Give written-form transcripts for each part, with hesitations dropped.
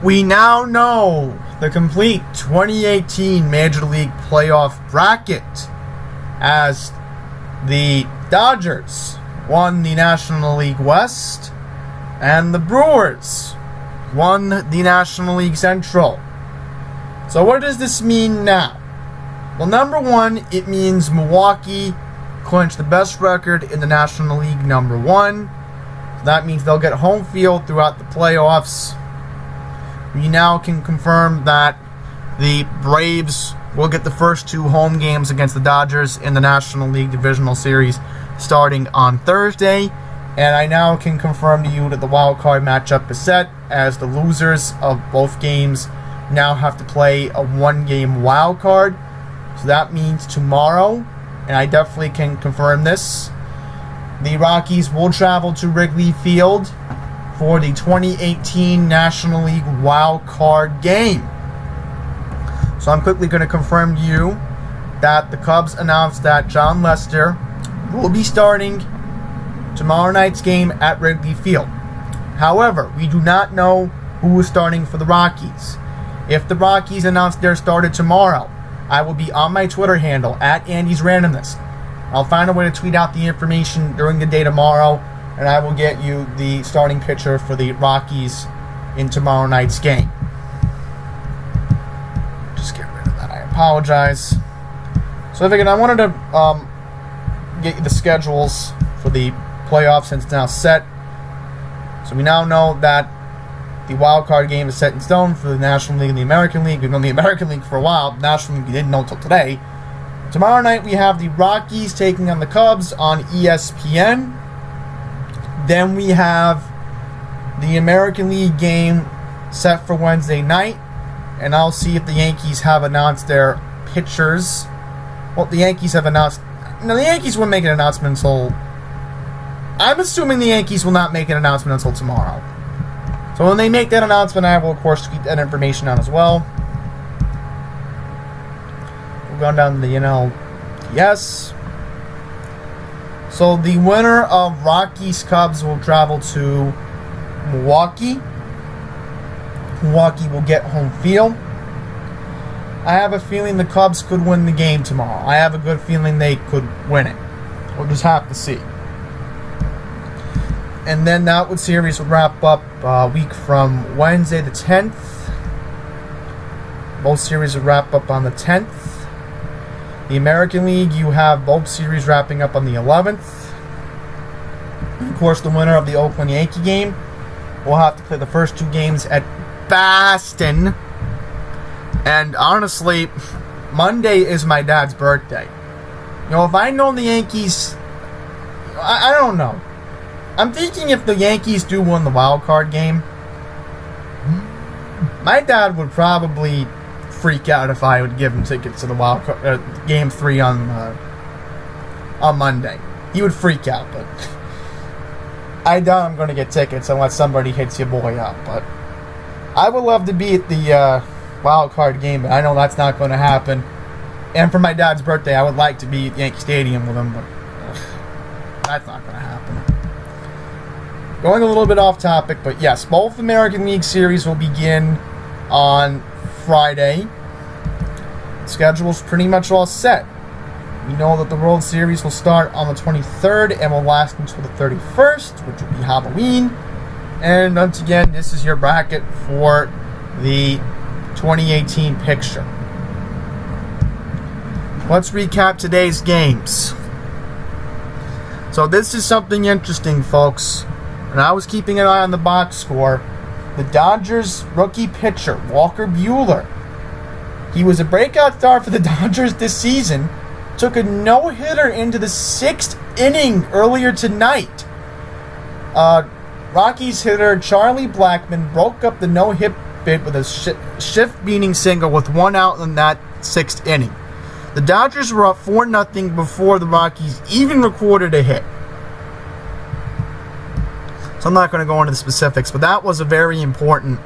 We now know the complete 2018 Major League Playoff bracket, as the Dodgers won the National League West and the Brewers won the National League Central. So what does this mean now? Well, number one, it means Milwaukee clinched the best record in the National League, number one. So that means they'll get home field throughout the playoffs. We now can confirm that the Braves will get the first two home games against the Dodgers in the National League Divisional Series starting on Thursday. And I now can confirm to you that the wild card matchup is set, as the losers of both games now have to play a one-game wild card. So that means tomorrow, and I definitely can confirm this, the Rockies will travel to Wrigley Field for the 2018 National League wild card game. So I'm quickly going to confirm to you that the Cubs announced that John Lester will be starting tomorrow night's game at Wrigley Field. However, we do not know who is starting for the Rockies. If the Rockies announce their starter tomorrow, I will be on my Twitter handle at Andy's Randomness. I'll find a way to tweet out the information during the day tomorrow, and I will get you the starting pitcher for the Rockies in tomorrow night's game. Just get rid of that. I apologize. So I figured I wanted to get you the schedules for the playoffs since it's now set. So we now know that the wild card game is set in stone for the National League and the American League. We've known the American League for a while. The National League we didn't know until today. Tomorrow night we have the Rockies taking on the Cubs on ESPN. Then we have the American League game set for Wednesday night. And I'll see if the Yankees have announced their pitchers. Well, the Yankees have announced... No, the Yankees won't make an announcement until... I'm assuming the Yankees will not make an announcement until tomorrow. So when they make that announcement, I will, of course, tweet that information out as well. We're going down to the NLDS. So the winner of Rockies-Cubs will travel to Milwaukee. Milwaukee will get home field. I have a feeling the Cubs could win the game tomorrow. I have a good feeling they could win it. We'll just have to see. And then that series would wrap up a week from Wednesday the 10th. Both series would wrap up on the 10th. The American League, you have both series wrapping up on the 11th. Of course, the winner of the Oakland Yankee game will have to play the first two games at Boston. And honestly, Monday is my dad's birthday. You know, if I'd known the Yankees, I don't know. I'm thinking if the Yankees do win the wild card game, my dad would probably freak out if I would give him tickets to the wild card, game 3 on Monday. He would freak out, but I doubt I'm going to get tickets unless somebody hits your boy up. But I would love to be at the wild card game, but I know that's not going to happen. And for my dad's birthday, I would like to be at Yankee Stadium with him, but that's not going to happen. Going a little bit off topic, but yes, both American League series will begin on Friday. The schedule's pretty much all set. We know that the World Series will start on the 23rd and will last until the 31st, which will be Halloween. And once again, this is your bracket for the 2018 picture. Let's recap today's games. So this is something interesting, folks. And I was keeping an eye on the box score. The Dodgers rookie pitcher, Walker Buehler. He was a breakout star for the Dodgers this season. Took a no-hitter into the 6th inning earlier tonight. Rockies hitter Charlie Blackmon broke up the no-hit bid with a shift-beating single with 1 out in that 6th inning. The Dodgers were up 4-0 before the Rockies even recorded a hit. So I'm not going to go into the specifics, but that was a very important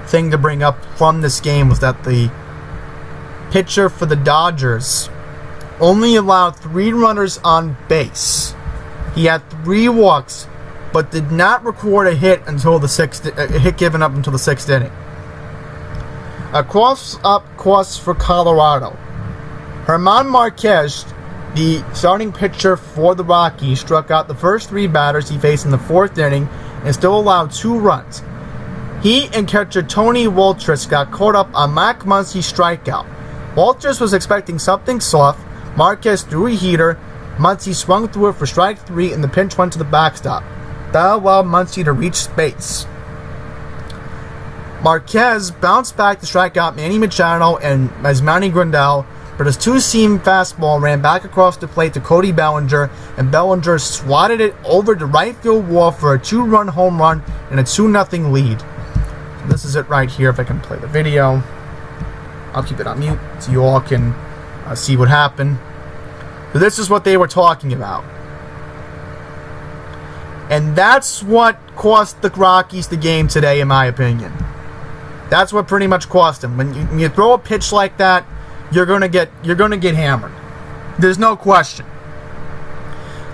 thing to bring up from this game, was that the pitcher for the Dodgers only allowed 3 runners on base. He had 3 walks, but did not record a hit until the 6th, a hit given up until the 6th inning. A cross-up course for Colorado. German Marquez, the starting pitcher for the Rockies, struck out the first 3 batters he faced in the 4th inning and still allowed 2 runs. He and catcher Tony Wolters got caught up on Mac Muncy's strikeout. Wolters was expecting something soft. Marquez threw a heater. Muncy swung through it for strike 3 and the pinch went to the backstop. That allowed Muncy to reach space. Marquez bounced back to strike out Manny Machado and Yasmani Grandal, but his 2-seam fastball ran back across the plate to Cody Bellinger, and Bellinger swatted it over the right field wall for a 2-run home run and a 2-0 lead. So this is it right here. If I can play the video, I'll keep it on mute so you all can see what happened. So this is what they were talking about. And that's what cost the Rockies the game today, in my opinion. That's what pretty much cost them. When you throw a pitch like that, you're gonna get hammered. There's no question.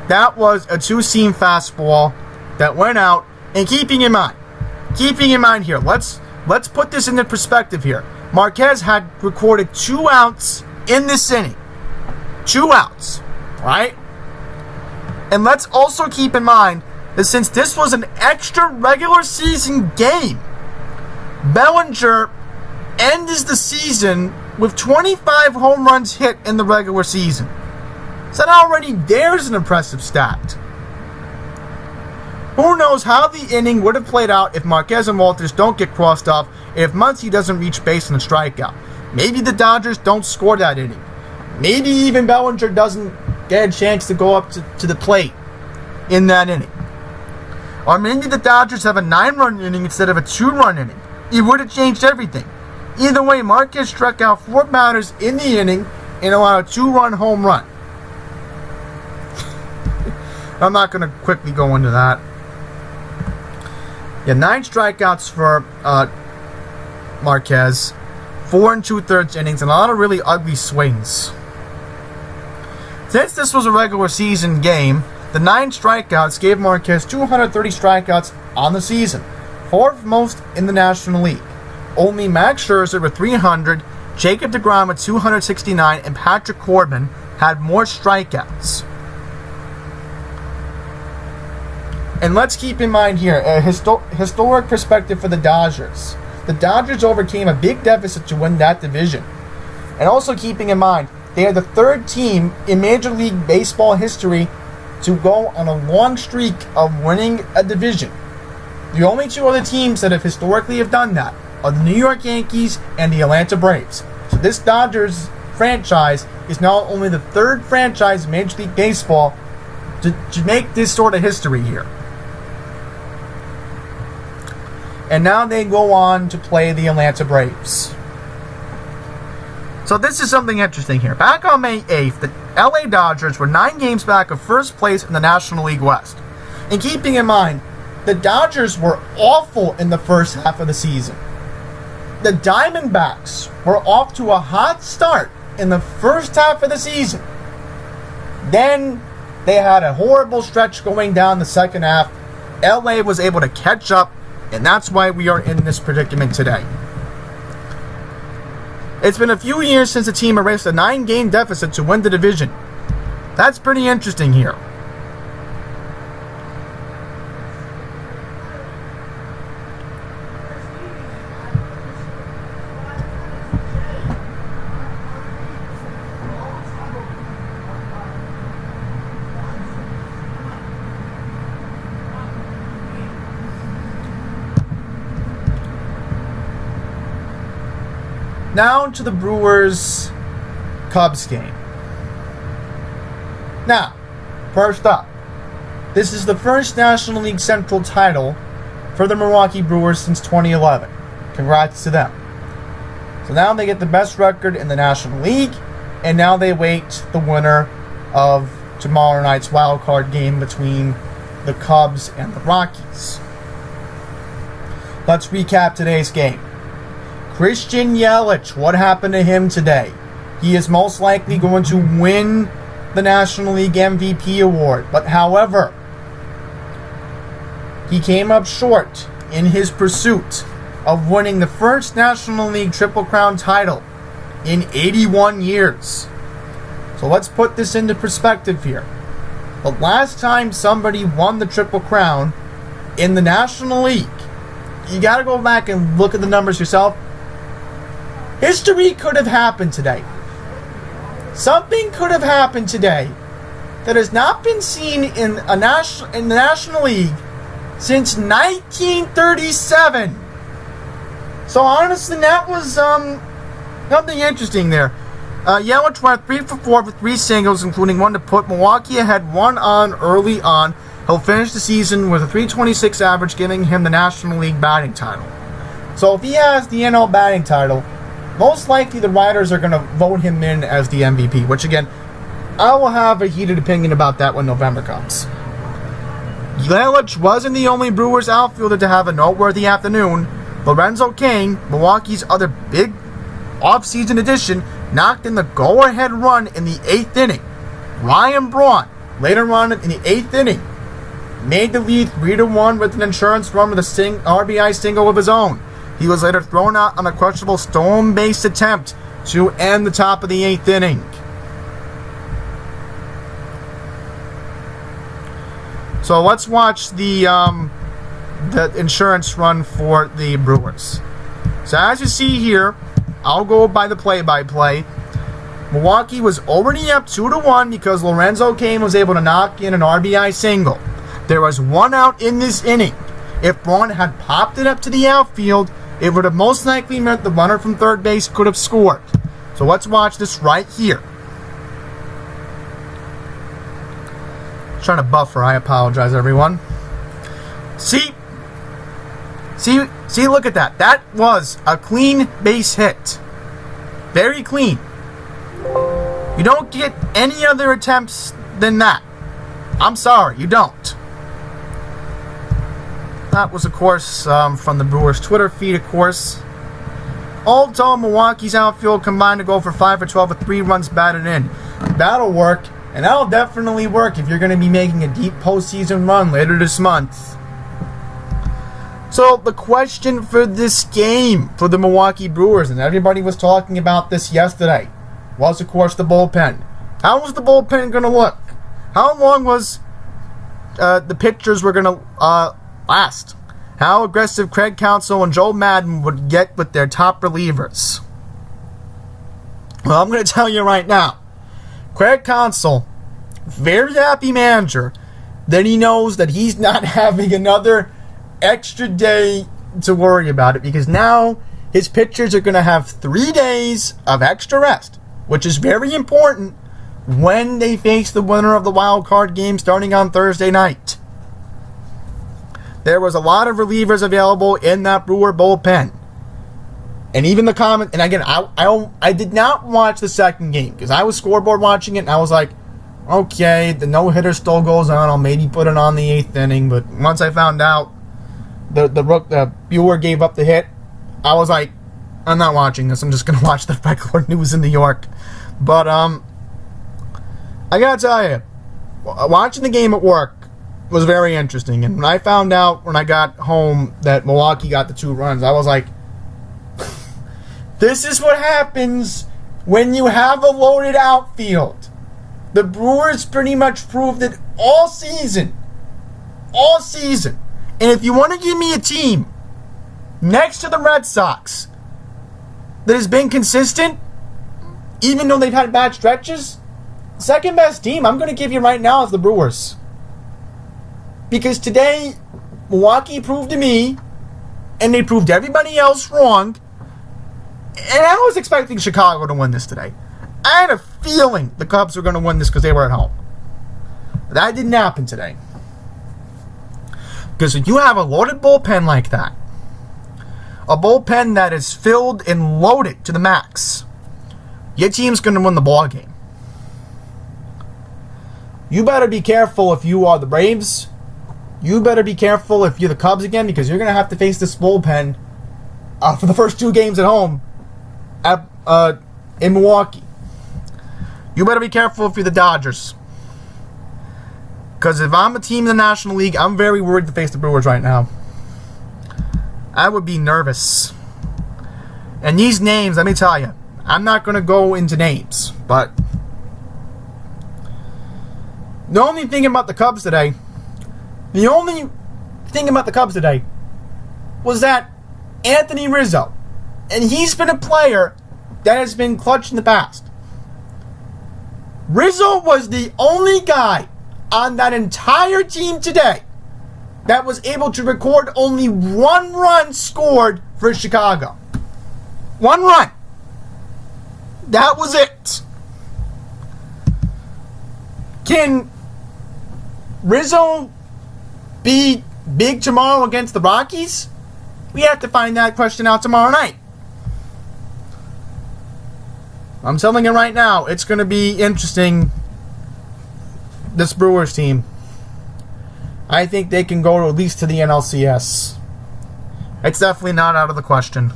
That was a 2-seam fastball that went out. And keeping in mind here, let's put this into perspective here. Marquez had recorded 2 outs in this inning. 2 outs, right? And let's also keep in mind that since this was an extra regular season game, Bellinger ends the season with 25 home runs hit in the regular season. So that already there's an impressive stat. Who knows how the inning would have played out if Marquez and Wolters don't get crossed off, if Muncy doesn't reach base on a strikeout. Maybe the Dodgers don't score that inning. Maybe even Bellinger doesn't get a chance to go up to the plate in that inning. Or maybe the Dodgers have a 9-run inning instead of a 2-run inning. It would have changed everything. Either way, Marquez struck out 4 batters in the inning and allowed a 2-run home run. I'm not going to quickly go into that. Yeah, 9 strikeouts for Marquez, 4 2/3 innings, and a lot of really ugly swings. Since this was a regular season game, the 9 strikeouts gave Marquez 230 strikeouts on the season, 4th most in the National League. Only Max Scherzer with 300, Jacob deGrom with 269, and Patrick Corbin had more strikeouts. And let's keep in mind here, a historic perspective for the Dodgers. The Dodgers overcame a big deficit to win that division. And also keeping in mind, they are the 3rd team in Major League Baseball history to go on a long streak of winning a division. The only 2 other teams that have historically done that are the New York Yankees and the Atlanta Braves. So this Dodgers franchise is now only the 3rd franchise in Major League Baseball to make this sort of history here. And now they go on to play the Atlanta Braves. So this is something interesting here. Back on May 8th, the LA Dodgers were 9 games back of first place in the National League West. And keeping in mind, the Dodgers were awful in the first half of the season. The Diamondbacks were off to a hot start in the first half of the season. Then they had a horrible stretch going down the second half. LA was able to catch up, and that's why we are in this predicament today. It's been a few years since the team erased a 9-game deficit to win the division. That's pretty interesting here. Now to the Brewers-Cubs game. Now, first up, this is the first National League Central title for the Milwaukee Brewers since 2011. Congrats to them. So now they get the best record in the National League, and now they wait the winner of tomorrow night's wild card game between the Cubs and the Rockies. Let's recap today's game. Christian Yelich, what happened to him today? He is most likely going to win the National League MVP award. But however, he came up short in his pursuit of winning the first National League Triple Crown title in 81 years. So let's put this into perspective here. The last time somebody won the Triple Crown in the National League, you got to go back and look at the numbers yourself. History could have happened today. Something could have happened today that has not been seen in the National League since 1937. So honestly, that was something interesting there. Yelich went 3 for 4 with 3 singles, including one to put Milwaukee ahead 1 on early on. He'll finish the season with a .326 average, giving him the National League batting title. So if he has the NL batting title, most likely the writers are going to vote him in as the MVP, which again, I will have a heated opinion about that when November comes. Yelich wasn't the only Brewers outfielder to have a noteworthy afternoon. Lorenzo Cain, Milwaukee's other big offseason addition, knocked in the go-ahead run in the 8th inning. Ryan Braun, later on in the 8th inning, made the lead 3-1 with an insurance run with a RBI single of his own. He was later thrown out on a questionable stolen-based attempt to end the top of the 8th inning. So let's watch the insurance run for the Brewers. So as you see here, I'll go by the play-by-play. Milwaukee was already up 2-1 because Lorenzo Cain was able to knock in an RBI single. There was 1 out in this inning. If Braun had popped it up to the outfield, it would have most likely meant the runner from third base could have scored. So let's watch this right here. Trying to buffer, I apologize, everyone. See, look at that. That was a clean base hit. Very clean. You don't get any other attempts than that. I'm sorry, you don't. That was, of course, from the Brewers Twitter feed, of course. All told, Milwaukee's outfield combined to go for 5 for 12 with 3 runs batted in. That'll work, and that'll definitely work if you're going to be making a deep postseason run later this month. So the question for this game for the Milwaukee Brewers, and everybody was talking about this yesterday, was, of course, the bullpen. How was the bullpen going to look? How long was the pitchers were going to last? How aggressive Craig Counsell and Joe Madden would get with their top relievers? Well, I'm going to tell you right now. Craig Counsell, very happy manager, that he knows that he's not having another extra day to worry about it, because now his pitchers are going to have 3 days of extra rest, which is very important when they face the winner of the wild card game starting on Thursday night. There was a lot of relievers available in that Brewer bullpen. And even the comment, and again, I did not watch the second game because I was scoreboard watching it, and I was like, okay, the no-hitter still goes on. I'll maybe put it on the 8th inning. But once I found out the Brewer gave up the hit, I was like, I'm not watching this. I'm just going to watch the regular news in New York. But I got to tell you, watching the game at work was very interesting. And when I found out when I got home that Milwaukee got the 2 runs, I was like, this is what happens when you have a loaded outfield. The Brewers pretty much proved it all season. All season. And if you want to give me a team next to the Red Sox that has been consistent, even though they've had bad stretches, second best team I'm going to give you right now is the Brewers. Because today, Milwaukee proved to me, and they proved everybody else wrong, and I was expecting Chicago to win this today. I had a feeling the Cubs were going to win this because they were at home. But that didn't happen today. Because if you have a loaded bullpen like that, a bullpen that is filled and loaded to the max, your team's going to win the ball game. You better be careful if you are the Braves. You better be careful if you're the Cubs again, because you're going to have to face this bullpen for the first 2 games at home in Milwaukee. You better be careful if you're the Dodgers. Because if I'm a team in the National League, I'm very worried to face the Brewers right now. I would be nervous. And these names, let me tell you, I'm not going to go into names, but the only thing about the Cubs today was that Anthony Rizzo, and he's been a player that has been clutch in the past. Rizzo was the only guy on that entire team today that was able to record only one run scored for Chicago. One run. That was it. Can Rizzo be big tomorrow against the Rockies? We have to find that question out tomorrow night. I'm telling you right now, it's going to be interesting, this Brewers team. I think they can go at least to the NLCS. It's definitely not out of the question.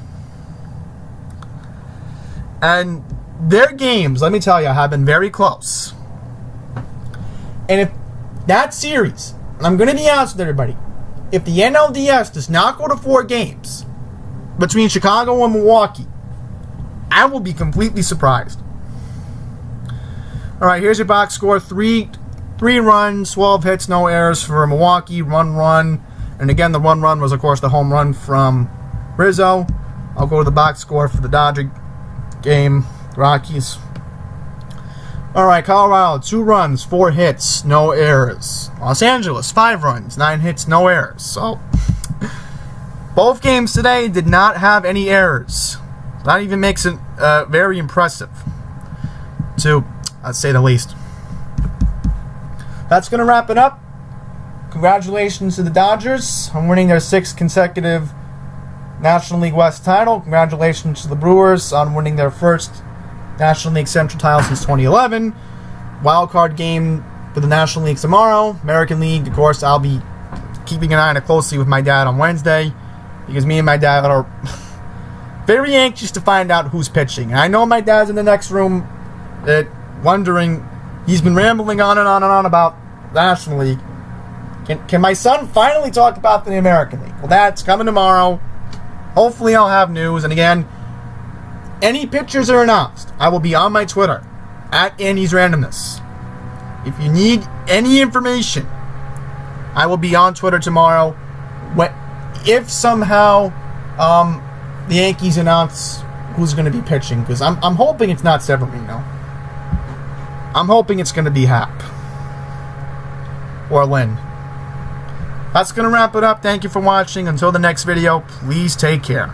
And their games, let me tell you, have been very close. And if that series, and I'm going to be honest with everybody, if the NLDS does not go to 4 games between Chicago and Milwaukee, I will be completely surprised. All right, here's your box score. 3 runs, 12 hits, no errors for Milwaukee. 1 run. And again, the 1 run was, of course, the home run from Rizzo. I'll go to the box score for the Dodger game, Rockies. All right, Colorado, 2 runs, 4 hits, no errors. Los Angeles, 5 runs, 9 hits, no errors. So, both games today did not have any errors. That even makes it very impressive, to say the least. That's going to wrap it up. Congratulations to the Dodgers on winning their 6th consecutive National League West title. Congratulations to the Brewers on winning their first National League Central title since 2011. Wild card game for the National League tomorrow. American League, of course, I'll be keeping an eye on it closely with my dad on Wednesday, because me and my dad are very anxious to find out who's pitching. And I know my dad's in the next room wondering, he's been rambling on and on and on about the National League. Can my son finally talk about the American League? Well, that's coming tomorrow. Hopefully I'll have news. And again, any pitchers are announced, I will be on my Twitter, at Andy's Randomness. If you need any information, I will be on Twitter tomorrow. If somehow the Yankees announce who's going to be pitching, because I'm hoping it's not Severino. I'm hoping it's going to be Happ or Lynn. That's going to wrap it up. Thank you for watching. Until the next video, please take care.